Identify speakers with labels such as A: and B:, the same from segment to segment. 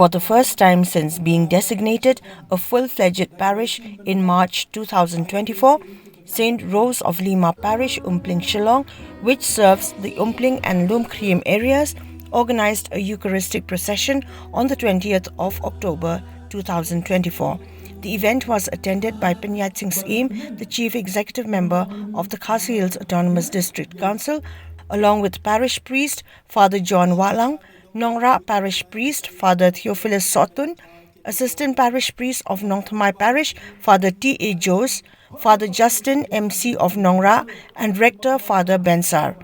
A: For the first time since being designated a full-fledged parish in March 2024, St. Rose of Lima Parish, Umpling Shillong, which serves the Umpling and Lumkhyriem areas, organized a Eucharistic procession on the 20th of October 2024. The event was attended by Pyniaid Sing Syiem, the Chief Executive Member of the Khasi Hills Autonomous District Council, along with Parish Priest Father John Wahlang, Nongrah Parish Priest Fr Theophilus Sohtun, Assistant Parish Priest of Nongthymmai Parish Father T.A. Jose, Father Justin MC of Nongrah, and Rector Fr Bensar.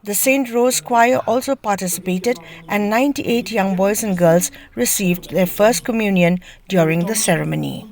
A: The St. Rose Choir also participated, and 98 young boys and girls received their first communion during the ceremony.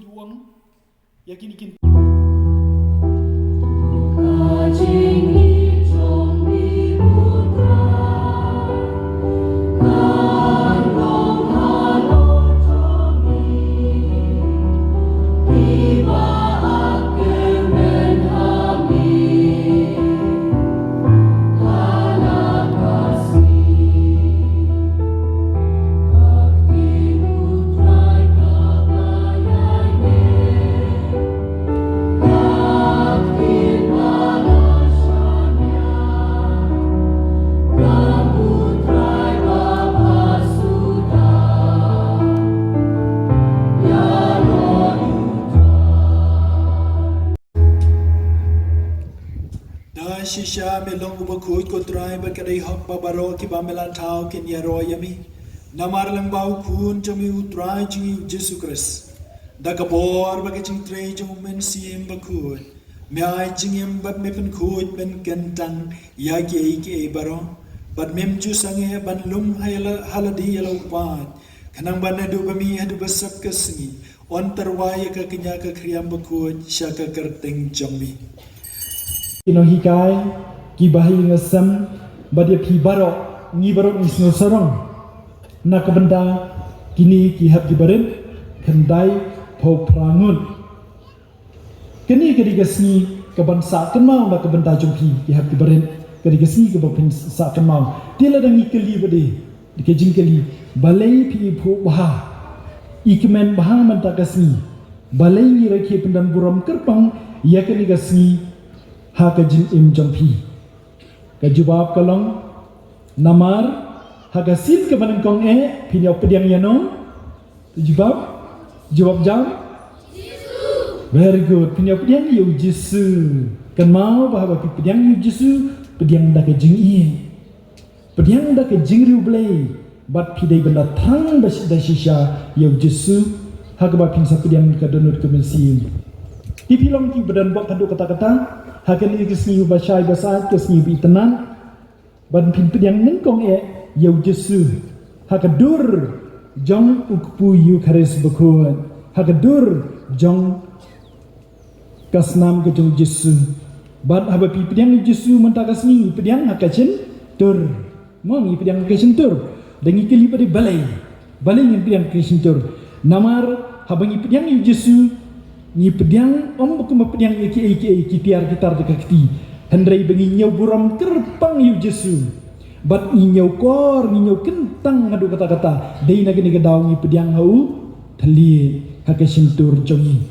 B: Shisha melong ubakut ko try berkadai hok babaro ki bamelan tau kin yaro yami namar lang bau kun jami utrai jingi Jesus Christ dakabor bagaching tray jung men siem bakut mai jingim bat mepen kut ben kentang yagi ke baro bat mem ju sange ban lum haladi yalo pat kanang banadu bami hadu basap kesni on terwaya ka kenya ka kriam bakut syaka kerteng jami
C: Inohikai kibahi ngasam badia pi barok ni barok ni sno sarong nak benda kini kihap dibarin kendai pau prangun kini kedigasni kebansa kenmau nak benda jumpi kihap dibarin kedigasni kebapin sa kenmau tila dangi keli bade dikejing keli balai pi phu bah ikmen bah mantakasni balai ni rakhi pendan buram kerpang ya kedigasni hakajin im jampi kajubab kalong namar hagasit ke manengkong pinyau pediang yanong jawab jam very good pinyau pediang yu jisu kan mau bahwa pediang yu jisu pediang dah kajing pediang dah kajing riu blay bat pidai benda thang da shisha yu jisu hagaba pinsa pediang kadonut kemensi dipilong ki badan bak kadu kata-kata hakan ikisni ubashai basat kisni bitenan ban pimpin nengkong yau Yesu hakadur jong ukpu Eucharistic bakun hakadur jong kasnam ke jong Yesu ban haba pimpin Yesu mentakasni pimpin hakacin tur mong pimpin hakacin tur dengi keli pada balai yang pimpin hakacin tur namar haba pimpin Yesu ni pediang buku pediang iki tiar gitar dekati hendrai bengi nyau buram kerpang yu Jesu bat ni nyau kor ni nyau kentang ngadu kata-kata dei nagini gedau ni pediang hau thali hakasintur jongi